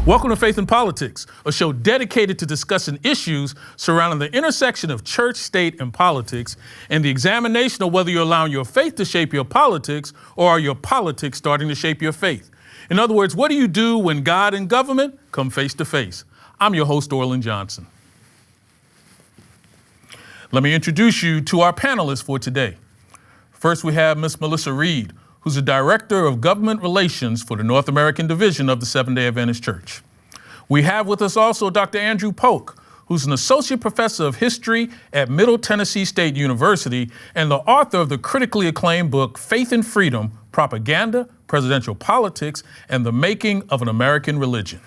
Welcome to Faith and Politics, a show dedicated to discussing issues surrounding the intersection of church, state, and politics, and the examination of whether you're allowing your faith to shape your politics or are your politics starting to shape your faith. In other words, what do you do when God and government come face to face? I'm your host, Orlin Johnson. Let me introduce you to our panelists for today. First, we have Ms. Melissa Reid, who's the Director of Government Relations for the North American Division of the Seventh-day Adventist Church. We have with us also Dr. Andrew Polk, who's an Associate Professor of History at Middle Tennessee State University and the author of the critically acclaimed book, Faith and Freedom, Propaganda, Presidential Politics, and the Making of an American Religion.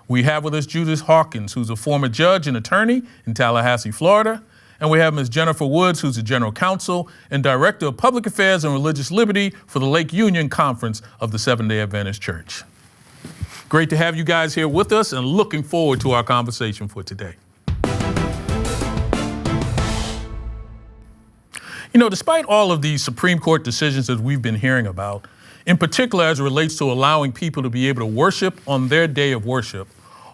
We have with us Judith Hawkins, who's a former judge and attorney in Tallahassee, Florida. And we have Ms. Jennifer Woods, who's the General Counsel and Director of Public Affairs and Religious Liberty for the Lake Union Conference of the Seventh-day Adventist Church. Great to have you guys here with us and looking forward to our conversation for today. You know, despite all of these Supreme Court decisions that we've been hearing about, in particular as it relates to allowing people to be able to worship on their day of worship,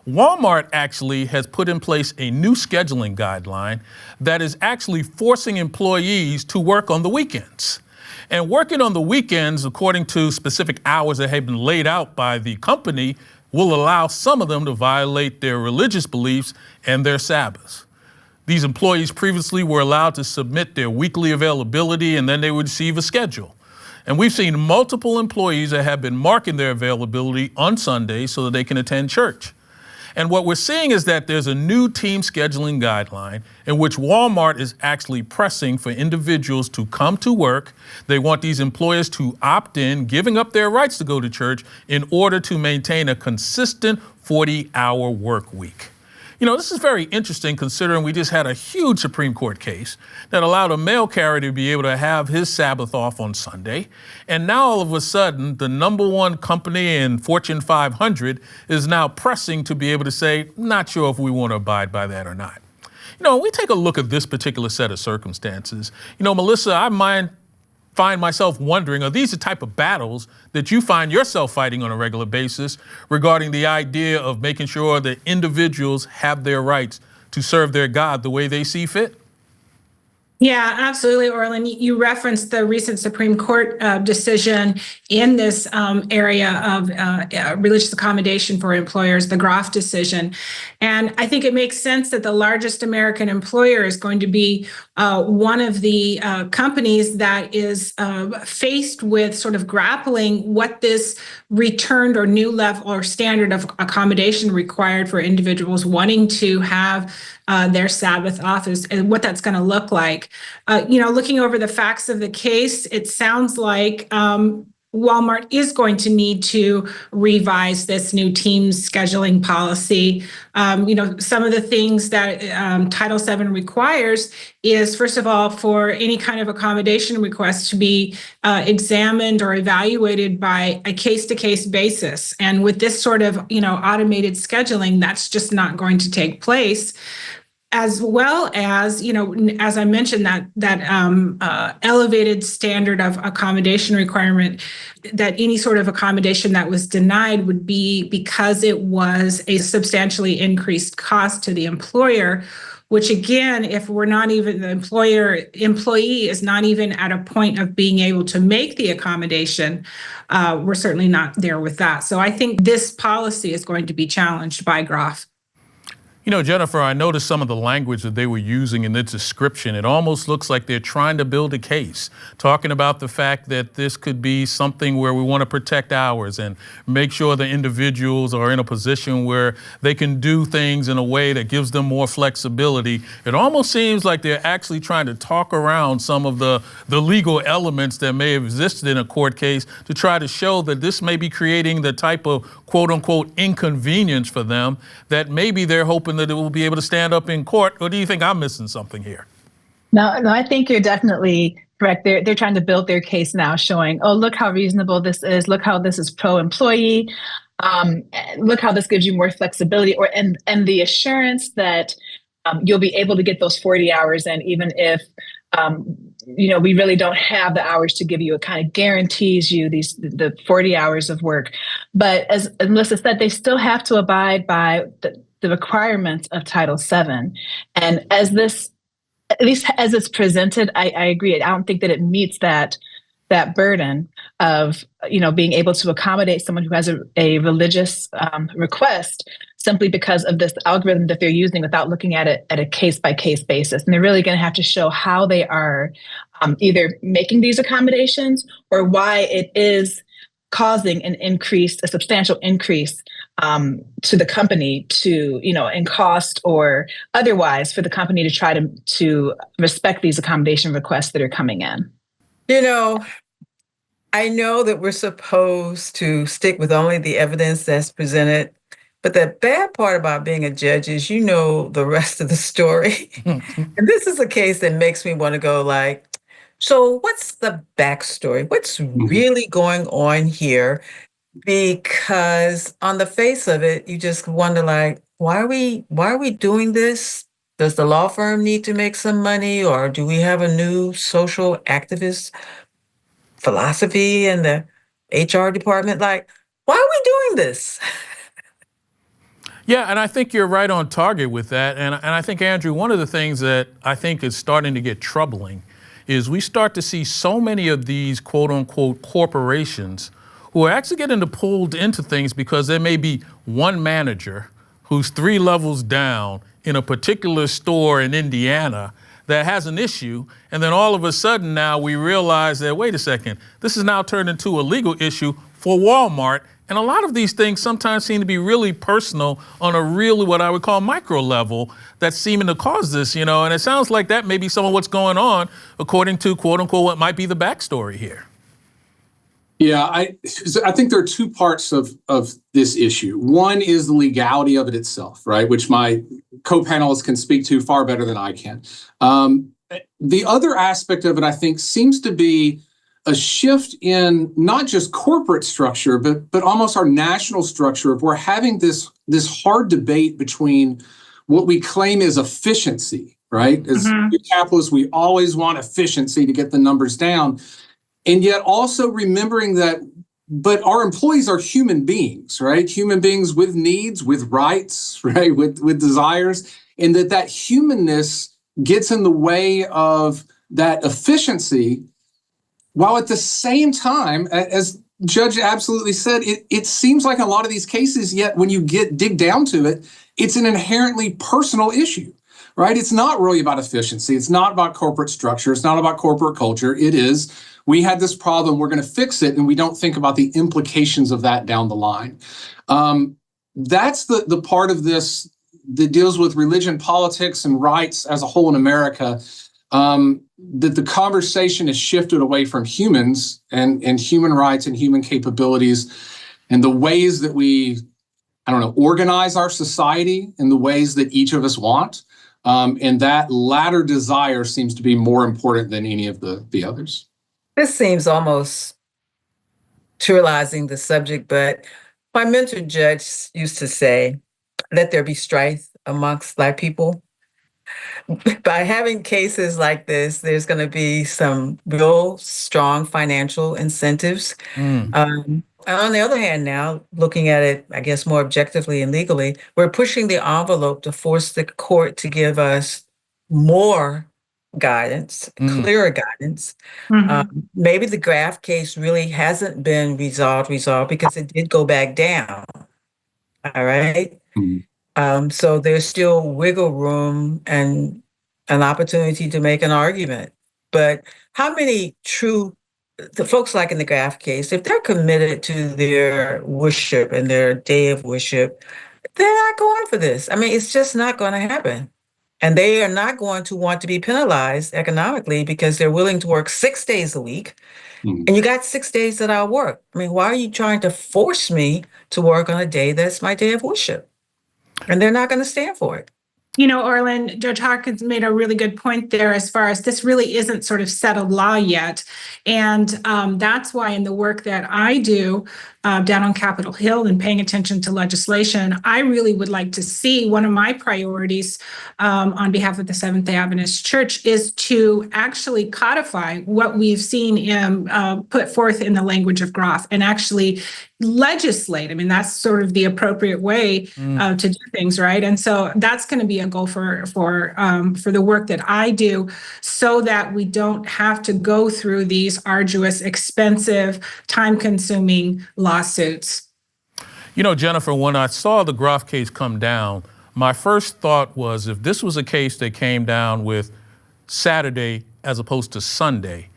Walmart actually has put in place a new scheduling guideline that is actually forcing employees to work on the weekends. And working on the weekends, according to specific hours that have been laid out by the company, will allow some of them to violate their religious beliefs and their Sabbaths. These employees previously were allowed to submit their weekly availability and then they would receive a schedule. And we've seen multiple employees that have been marking their availability on Sundays so that they can attend church. And what we're seeing is that there's a new team scheduling guideline in which Walmart is actually pressing for individuals to come to work. They want these employers to opt in, giving up their rights to go to church in order to maintain a consistent 40-hour work week. You know, this is very interesting considering we just had a huge Supreme Court case that allowed a mail carrier to be able to have his Sabbath off on Sunday. And now all of a sudden, the number one company in Fortune 500 is now pressing to be able to say, not sure if we want to abide by that or not. You know, when we take a look at this particular set of circumstances, you know, Melissa, I find myself wondering, are these the type of battles that you find yourself fighting on a regular basis regarding the idea of making sure that individuals have their rights to serve their God the way they see fit? Yeah, absolutely, Orlin. You referenced the recent Supreme Court decision in this area of religious accommodation for employers, the Groff decision. And I think it makes sense that the largest American employer is going to be one of the companies that is faced with sort of grappling what this returned or new level or standard of accommodation required for individuals wanting to have their Sabbath off and what that's going to look like. Looking over the facts of the case, it sounds like Walmart is going to need to revise this new team scheduling policy. Some of the things that Title VII requires is, first of all, for any kind of accommodation request to be examined or evaluated by a case-to-case basis. And with this sort of, automated scheduling, that's just not going to take place. As well as, as I mentioned, that elevated standard of accommodation requirement, that any sort of accommodation that was denied would be because it was a substantially increased cost to the employer, which again, if we're not even, the employee is not even at a point of being able to make the accommodation, we're certainly not there with that. So I think this policy is going to be challenged by Groff. You know, Jennifer, I noticed some of the language that they were using in the description. It almost looks like they're trying to build a case, talking about the fact that this could be something where we want to protect ours and make sure the individuals are in a position where they can do things in a way that gives them more flexibility. It almost seems like they're actually trying to talk around some of the legal elements that may have existed in a court case to try to show that this may be creating the type of quote unquote inconvenience for them that maybe they're hoping that it will be able to stand up in court. Or do you think I'm missing something here? No, I think you're definitely correct. They're trying to build their case now, showing, oh, look how reasonable this is. Look how this is pro-employee. Look how this gives you more flexibility, and the assurance that you'll be able to get those 40 hours in, even if we really don't have the hours to give you. It kind of guarantees you the 40 hours of work. But as Melissa said, they still have to abide by the requirements of Title VII. And as this, at least as it's presented, I agree. I don't think that it meets that burden of being able to accommodate someone who has a religious request simply because of this algorithm that they're using without looking at it at a case-by-case basis. And they're really going to have to show how they are either making these accommodations or why it is causing a substantial increase to the company in cost or otherwise for the company to try to respect these accommodation requests that are coming in. I know that we're supposed to stick with only the evidence that's presented, but the bad part about being a judge is the rest of the story. And this is a case that makes me want to go so what's the backstory? What's really going on here? Because on the face of it, you just wonder why are we doing this? Does the law firm need to make some money, or do we have a new social activist philosophy in the HR department? Why are we doing this? Yeah, and I think you're right on target with that. And I think, Andrew, one of the things that I think is starting to get troubling is we start to see so many of these quote unquote corporations who are actually getting pulled into things because there may be one manager who's 3 levels down in a particular store in Indiana that has an issue, and then all of a sudden now we realize that, wait a second, this is now turned into a legal issue for Walmart. And a lot of these things sometimes seem to be really personal on a really what I would call micro level that's seeming to cause this, and it sounds like that may be some of what's going on according to quote unquote what might be the backstory here. Yeah, I think there are 2 parts of this issue. One is the legality of it itself, right, which my co-panelists can speak to far better than I can. The other aspect of it, I think, seems to be a shift in not just corporate structure, but almost our national structure of we're having this hard debate between what we claim is efficiency, right? As capitalists, we always want efficiency to get the numbers down. And yet also remembering that, but our employees are human beings, right? Human beings with needs, with rights, right? With desires, and that humanness gets in the way of that efficiency, while at the same time, as Judge absolutely said, it seems like a lot of these cases, yet when you dig down to it, it's an inherently personal issue, right? It's not really about efficiency. It's not about corporate structure. It's not about corporate culture. It is, we had this problem, we're going to fix it, and we don't think about the implications of that down the line. That's the part of this that deals with religion, politics, and rights as a whole in America, that the conversation has shifted away from humans and human rights and human capabilities and the ways that we, organize our society in the ways that each of us want. And that latter desire seems to be more important than any of the others. This seems almost trivializing the subject, but my mentor judge used to say, let there be strife amongst Black people. By having cases like this, there's going to be some real strong financial incentives. On the other hand, now, looking at it, I guess, more objectively and legally, we're pushing the envelope to force the court to give us more guidance, clearer guidance. Maybe the Graff case really hasn't been resolved because it did go back down. All right. So there's still wiggle room and an opportunity to make an argument. But how many the folks like in the Graff case, if they're committed to their worship and their day of worship, they're not going for this. I mean, it's just not going to happen. And they are not going to want to be penalized economically because they're willing to work 6 days a week. And you got 6 days that I'll work. I mean, why are you trying to force me to work on a day that's my day of worship? And they're not going to stand for it. Orlin, Judge Hawkins made a really good point there as far as this really isn't sort of settled law yet. And that's why in the work that I do down on Capitol Hill and paying attention to legislation, I really would like to see one of my priorities on behalf of the Seventh-day Adventist Church is to actually codify what we've seen put forth in the language of Graff and actually legislate. I mean, that's sort of the appropriate way to do things, right? And so that's going to be a goal for the work that I do, so that we don't have to go through these arduous, expensive, time-consuming lawsuits. You know, Jennifer, when I saw the Groff case come down, my first thought was, if this was a case that came down with Saturday as opposed to Sunday,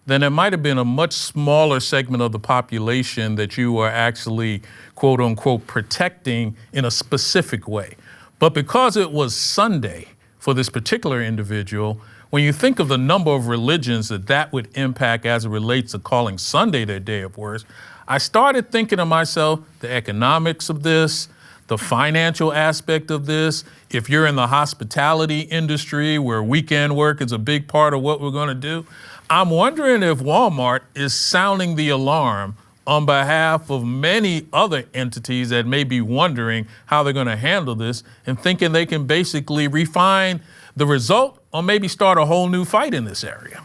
then it might have been a much smaller segment of the population that you are actually, quote unquote, protecting in a specific way. But because it was Sunday for this particular individual, when you think of the number of religions that would impact as it relates to calling Sunday their day of worship, I started thinking to myself, the economics of this, the financial aspect of this. If you're in the hospitality industry where weekend work is a big part of what we're going to do, I'm wondering if Walmart is sounding the alarm on behalf of many other entities that may be wondering how they're going to handle this and thinking they can basically refine the result or maybe start a whole new fight in this area.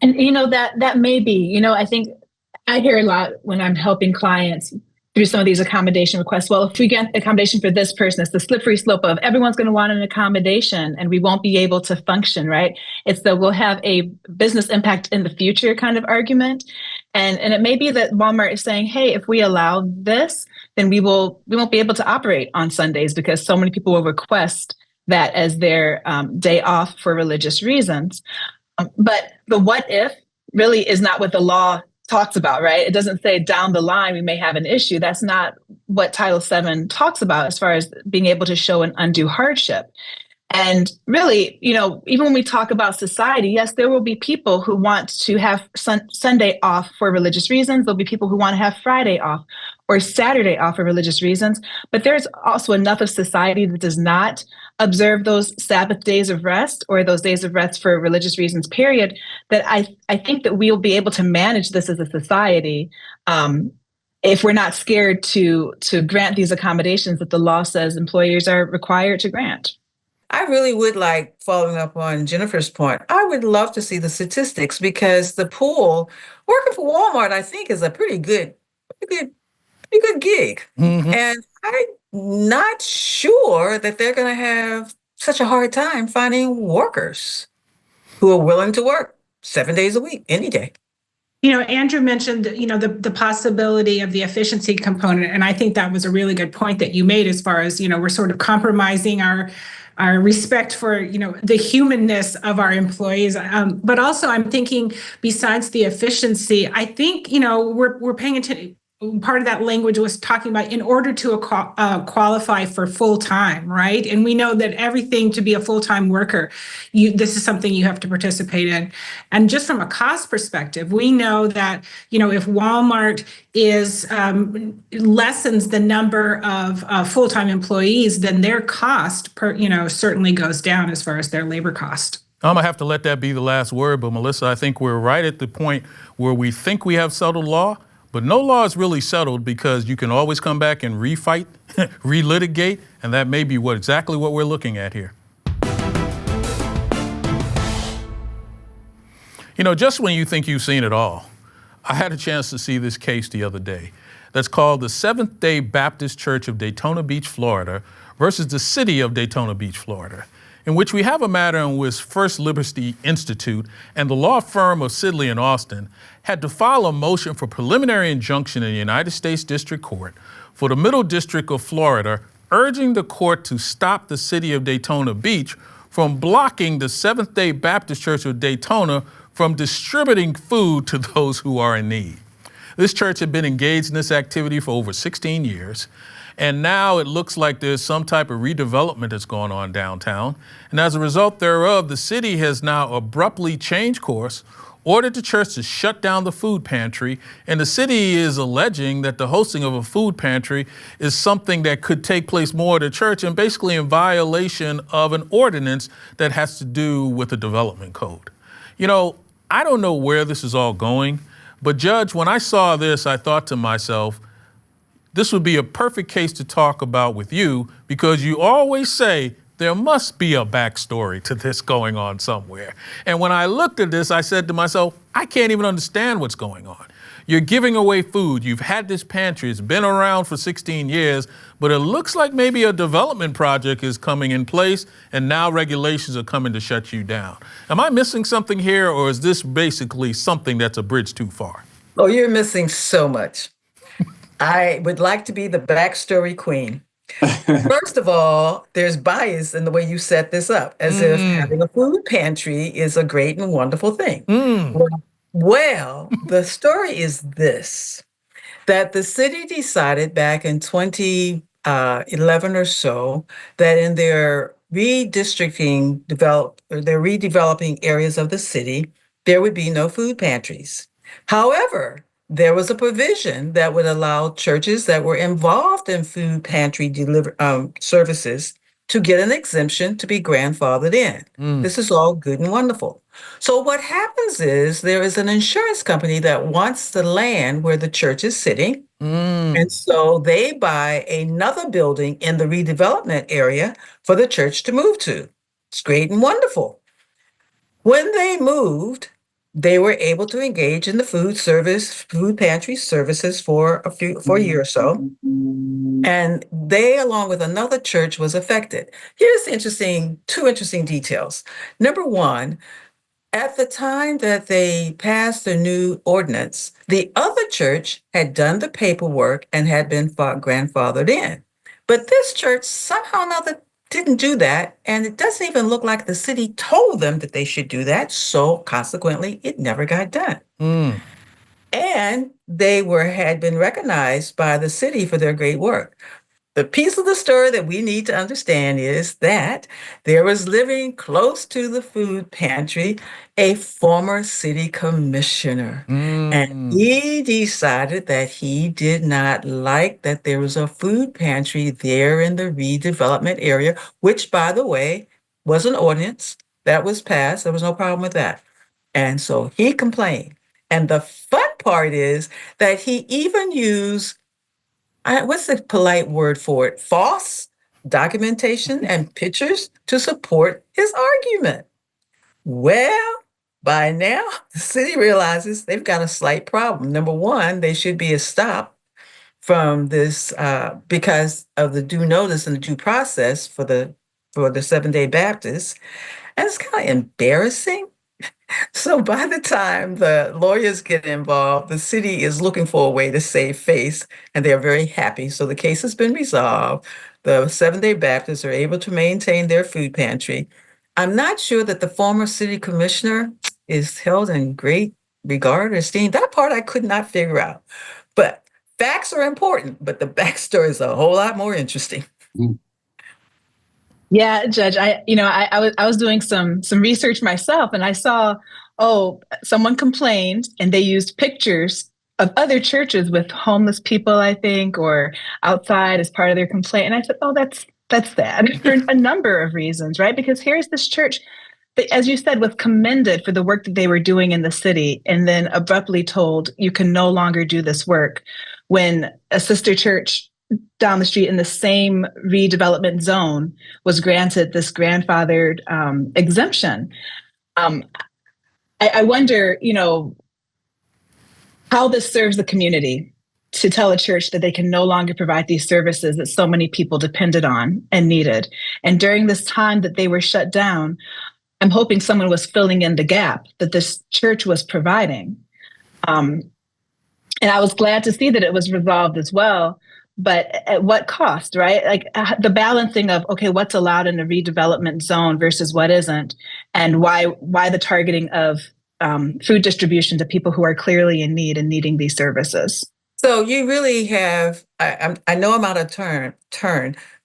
And, that may be, I think I hear a lot when I'm helping clients through some of these accommodation requests. Well, if we get accommodation for this person, it's the slippery slope of everyone's going to want an accommodation and we won't be able to function, right? It's the we'll have a business impact in the future kind of argument. And it may be that Walmart is saying, hey, if we allow this, then we won't be able to operate on Sundays because so many people will request that as their day off for religious reasons. But the what if really is not what the law talks about, right? It doesn't say down the line we may have an issue. That's not what Title VII talks about as far as being able to show an undue hardship. And really, even when we talk about society, yes, there will be people who want to have Sunday off for religious reasons. There'll be people who want to have Friday off or Saturday off for religious reasons. But there's also enough of society that does not observe those Sabbath days of rest or those days of rest for religious reasons, period, that I think that we'll be able to manage this as a society if we're not scared to grant these accommodations that the law says employers are required to grant. I really would like, following up on Jennifer's point, I would love to see the statistics because the pool, working for Walmart, I think is a pretty good gig. Mm-hmm. And I'm not sure that they're going to have such a hard time finding workers who are willing to work 7 days a week, any day. Andrew mentioned, the possibility of the efficiency component. And I think that was a really good point that you made as far as, we're sort of compromising our respect for, the humanness of our employees. But also I'm thinking besides the efficiency, I think, we're paying attention. Part of that language was talking about in order to qualify for full-time, right? And we know that everything to be a full-time worker, this is something you have to participate in. And just from a cost perspective, we know that, if Walmart lessens the number of full-time employees, then their cost certainly goes down as far as their labor cost. I'm gonna have to let that be the last word, but Melissa, I think we're right at the point where we think we have settled law. But no law is really settled because you can always come back and refight, relitigate, and that may be exactly what we're looking at here. Just when you think you've seen it all, I had a chance to see this case the other day that's called the Seventh-day Baptist Church of Daytona Beach, Florida versus the City of Daytona Beach, Florida, in which we have a matter in which First Liberty Institute and the law firm of Sidley and Austin had to file a motion for preliminary injunction in the United States District Court for the Middle District of Florida, urging the court to stop the City of Daytona Beach from blocking the Seventh-day Baptist Church of Daytona from distributing food to those who are in need. This church had been engaged in this activity for over 16 years. And now it looks like there's some type of redevelopment that's going on downtown. And as a result thereof, the city has now abruptly changed course, ordered the church to shut down the food pantry. And the city is alleging that the hosting of a food pantry is something that could take place more at the church and basically in violation of an ordinance that has to do with the development code. I don't know where this is all going, but Judge, when I saw this, I thought to myself, this would be a perfect case to talk about with you because you always say there must be a backstory to this going on somewhere. And when I looked at this, I said to myself, I can't even understand what's going on. You're giving away food. You've had this pantry. It's been around for 16 years, but it looks like maybe a development project is coming in place and now regulations are coming to shut you down. Am I missing something here, or is this basically something that's a bridge too far? Oh, you're missing so much. I would like to be the backstory queen. First of all, there's bias in the way you set this up, as if having a food pantry is a great and wonderful thing. Well, the story is this, that the city decided back in 2011 or so that in their redeveloping areas of the city, there would be no food pantries. However, there was a provision that would allow churches that were involved in food pantry services to get an exemption to be grandfathered in. This is all good and wonderful. So what happens is there is an insurance company that wants the land where the church is sitting. And so they buy another building in the redevelopment area for the church to move to. It's great and wonderful. When they moved, they were able to engage in the food pantry services for a year or so. And they, along with another church, was affected. Here's two interesting details. Number one, at the time that they passed the new ordinance, the other church had done the paperwork and had been grandfathered in. But this church somehow or another didn't do that, and it doesn't even look like the city told them that they should do that, so consequently, it never got done. And they had been recognized by the city for their great work. The piece of the story that we need to understand is that there was living close to the food pantry a former city commissioner. And he decided that he did not like that there was a food pantry there in the redevelopment area, which, by the way, was an ordinance that was passed. There was no problem with that. And so he complained. And the fun part is that he even used, what's the polite word for it? False documentation and pictures to support his argument. Well, by now, the city realizes they've got a slight problem. Number one, they should be stopped from this because of the due notice and the due process for the Seventh-day Baptists. And it's kind of embarrassing. So by the time the lawyers get involved, the city is looking for a way to save face, and they're very happy. So the case has been resolved. The Seventh-day Baptists are able to maintain their food pantry. I'm not sure that the former city commissioner is held in great regard or esteem. That part I could not figure out. But facts are important, but the backstory is a whole lot more interesting. Yeah, Judge, I was doing some research myself, and I saw, someone complained and they used pictures of other churches with homeless people, I think, or outside as part of their complaint. And I said, that's sad for a number of reasons, right? Because here's this church that, as you said, was commended for the work that they were doing in the city, and then abruptly told, you can no longer do this work, when a sister church down the street in the same redevelopment zone was granted this grandfathered exemption. I wonder, how this serves the community to tell a church that they can no longer provide these services that so many people depended on and needed. And during this time that they were shut down, I'm hoping someone was filling in the gap that this church was providing. And I was glad to see that it was resolved as well. But at what cost, right? Like the balancing of, okay, what's allowed in a redevelopment zone versus what isn't, and why the targeting of food distribution to people who are clearly in need and needing these services. So you really have, I know I'm out of turn,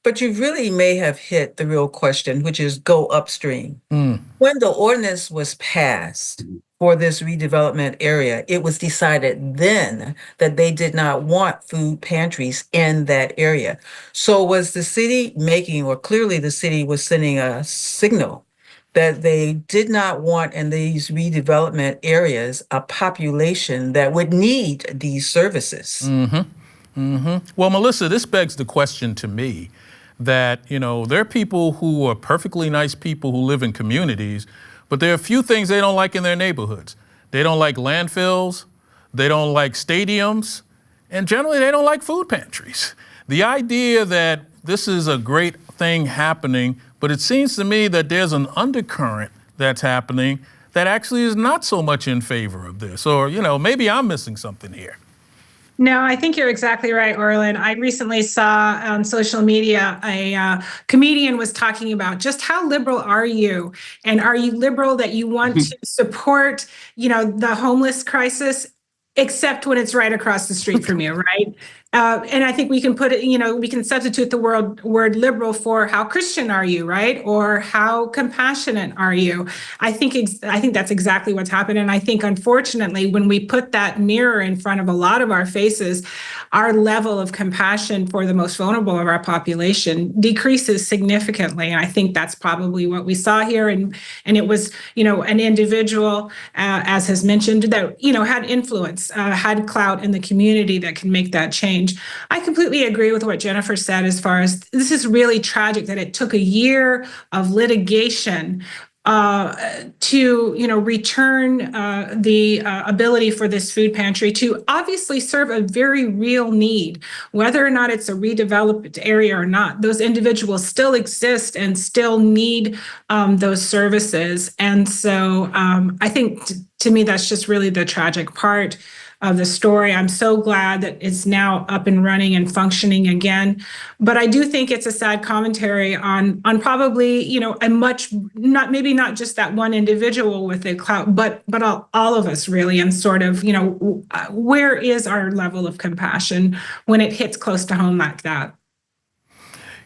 but you really may have hit the real question, which is go upstream. When the ordinance was passed for this redevelopment area, it was decided then that they did not want food pantries in that area. So was the city clearly the city was sending a signal that they did not want in these redevelopment areas a population that would need these services. Well, Melissa, this begs the question to me that, there are people who are perfectly nice people who live in communities, but there are a few things they don't like in their neighborhoods. They don't like landfills. they don't like stadiums, and generally they don't like food pantries. The idea that this is a great thing happening, but it seems to me that there's an undercurrent that's happening that actually is not so much in favor of this. Or, maybe I'm missing something here. No, I think you're exactly right, Orlin. I recently saw on social media a comedian was talking about just how liberal are you? And are you liberal that you want to support, the homeless crisis, except when it's right across the street from you, right? And I think we can put it, we can substitute the word liberal for how Christian are you, right? Or how compassionate are you? I think that's exactly what's happened. And I think, unfortunately, when we put that mirror in front of a lot of our faces, our level of compassion for the most vulnerable of our population decreases significantly. And I think that's probably what we saw here. And it was, an individual, as has mentioned, that, had influence, had clout in the community that can make that change. I completely agree with what Jennifer said as far as this is really tragic that it took a year of litigation to return the ability for this food pantry to obviously serve a very real need, whether or not it's a redeveloped area or not. Those individuals still exist and still need those services. And so I think to me, that's just really the tragic part of the story. I'm so glad that it's now up and running and functioning again. But I do think it's a sad commentary on probably, a much, not just that one individual with the clout, but all of us really, and sort of, where is our level of compassion when it hits close to home like that?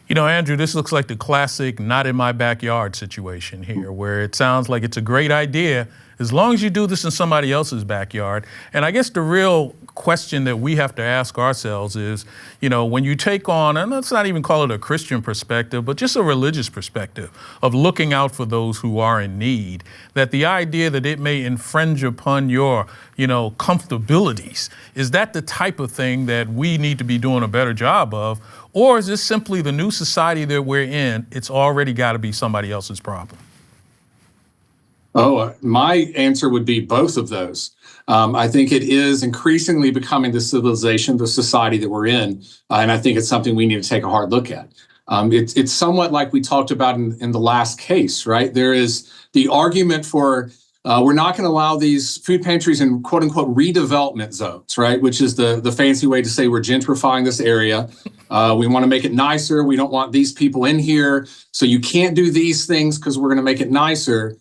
Andrew, this looks like the classic not in my backyard situation here, where it sounds like it's a great idea as long as you do this in somebody else's backyard. And I guess the real question that we have to ask ourselves is, when you take on, and let's not even call it a Christian perspective, but just a religious perspective of looking out for those who are in need, that the idea that it may infringe upon your, comfortabilities, is that the type of thing that we need to be doing a better job of? Or is this simply the new society that we're in? It's already got to be somebody else's problem. Oh, my answer would be both of those. I think it is increasingly becoming the civilization, the society that we're in. And I think it's something we need to take a hard look at. It's somewhat like we talked about in the last case, right? There is the argument for we're not going to allow these food pantries in quote unquote redevelopment zones, right? Which is the fancy way to say we're gentrifying this area. We want to make it nicer. We don't want these people in here. So you can't do these things because we're going to make it nicer.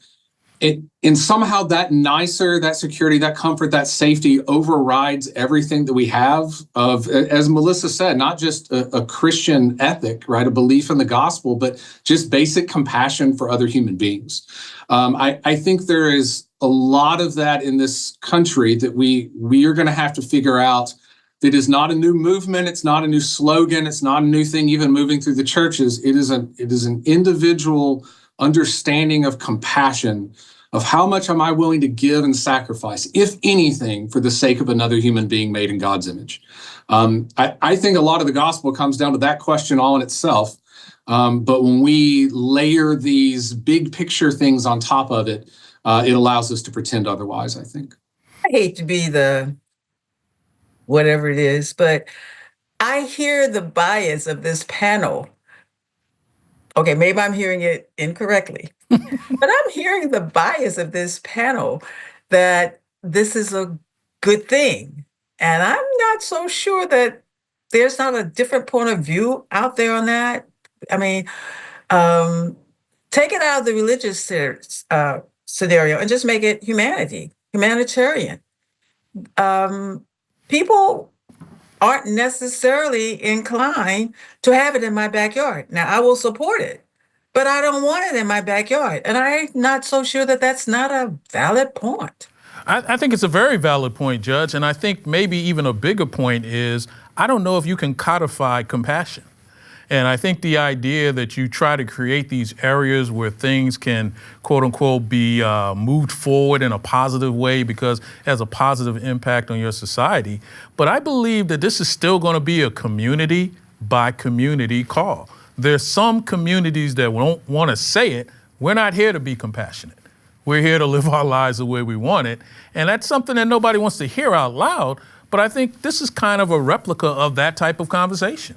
And somehow that nicer, that security, that comfort, that safety overrides everything that we have of, as Melissa said, not just a Christian ethic, right? A belief in the gospel, but just basic compassion for other human beings. I think there is a lot of that in this country that we are going to have to figure out. That is not a new movement. It's not a new slogan. It's not a new thing even moving through the churches. It is an individual understanding of compassion, of how much am I willing to give and sacrifice, if anything, for the sake of another human being made in God's image. I think a lot of the gospel comes down to that question all in itself. But when we layer these big picture things on top of it, it allows us to pretend otherwise, I think. I hate to be the whatever it is, but I hear the bias of this panel. Okay, maybe I'm hearing it incorrectly, but I'm hearing the bias of this panel that this is a good thing. And I'm not so sure that there's not a different point of view out there on that. I mean, take it out of the religious scenario and just make it humanitarian. People aren't necessarily inclined to have it in my backyard. Now, I will support it, but I don't want it in my backyard. And I'm not so sure that that's not a valid point. I think it's a very valid point, Judge. And I think maybe even a bigger point is, I don't know if you can codify compassion. And I think the idea that you try to create these areas where things can, quote unquote, be moved forward in a positive way because it has a positive impact on your society. But I believe that this is still going to be a community by community call. There's some communities that won't want to say it. We're not here to be compassionate. We're here to live our lives the way we want it. And that's something that nobody wants to hear out loud. But I think this is kind of a replica of that type of conversation.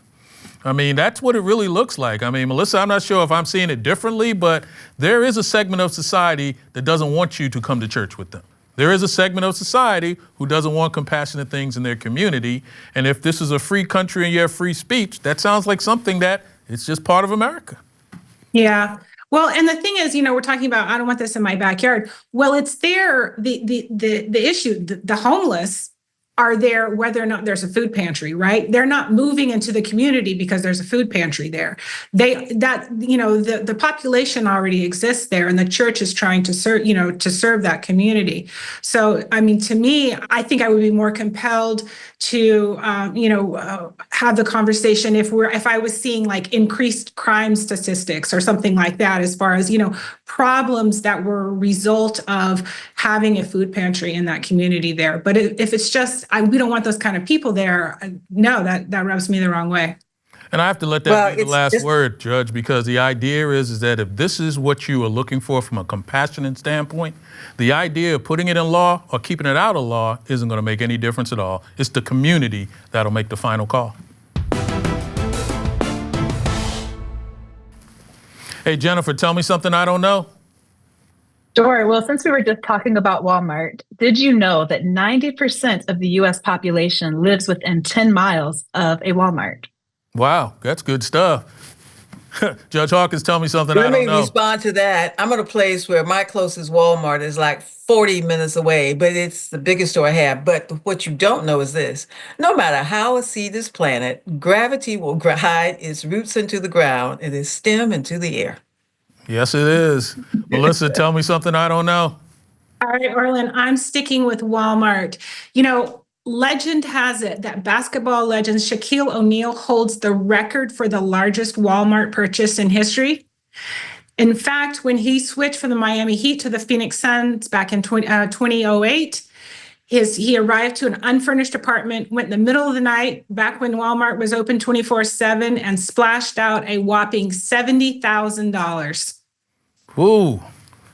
I mean, that's what it really looks like. I mean, Melissa, I'm not sure if I'm seeing it differently, but there is a segment of society that doesn't want you to come to church with them. There is a segment of society who doesn't want compassionate things in their community. And if this is a free country and you have free speech, that sounds like something that it's just part of America. Yeah. Well, and the thing is, we're talking about, I don't want this in my backyard. Well, it's there. The issue, the homeless are there whether or not there's a food pantry, right? They're not moving into the community because there's a food pantry there. The population already exists there, and the church is trying to serve that community. So, I mean, to me, I think I would be more compelled to, have the conversation if I was seeing like increased crime statistics or something like that, as far as, problems that were a result of having a food pantry in that community there. But if it's just, we don't want those kind of people there, no, that rubs me the wrong way. And I have to let that be the last word, Judge, because the idea is that if this is what you are looking for from a compassionate standpoint, the idea of putting it in law or keeping it out of law isn't going to make any difference at all. It's the community that'll make the final call. Hey, Jennifer, tell me something I don't know. Sure. Well, since we were just talking about Walmart, did you know that 90% of the U.S. population lives within 10 miles of a Walmart? Wow, that's good stuff. Judge Hawkins, tell me something I don't know. Let me respond to that. I'm at a place where my closest Walmart is like 40 minutes away, but it's the biggest store I have. But what you don't know is this. No matter how a seed is planted, gravity will guide its roots into the ground and its stem into the air. Yes, it is. Melissa, tell me something I don't know. All right, Orlin, I'm sticking with Walmart. Legend has it that basketball legend Shaquille O'Neal holds the record for the largest Walmart purchase in history. In fact, when he switched from the Miami Heat to the Phoenix Suns back in 2008, he arrived to an unfurnished apartment, went in the middle of the night, back when Walmart was open 24/7, and splashed out a whopping $70,000. Ooh,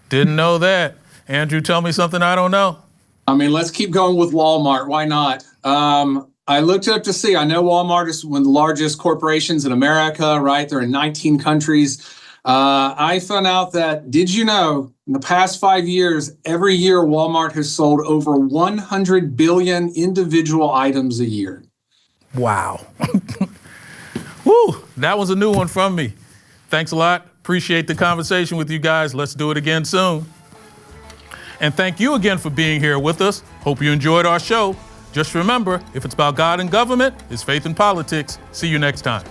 didn't know that. Andrew, tell me something I don't know. I mean, let's keep going with Walmart. Why not? I looked it up to see. I know Walmart is one of the largest corporations in America, right? They're in 19 countries. I found out that, did you know, in the past 5 years, every year Walmart has sold over 100 billion individual items a year. Wow. Woo, that was a new one from me. Thanks a lot. Appreciate the conversation with you guys. Let's do it again soon. And thank you again for being here with us. Hope you enjoyed our show. Just remember, if it's about God and government, it's faith in politics. See you next time.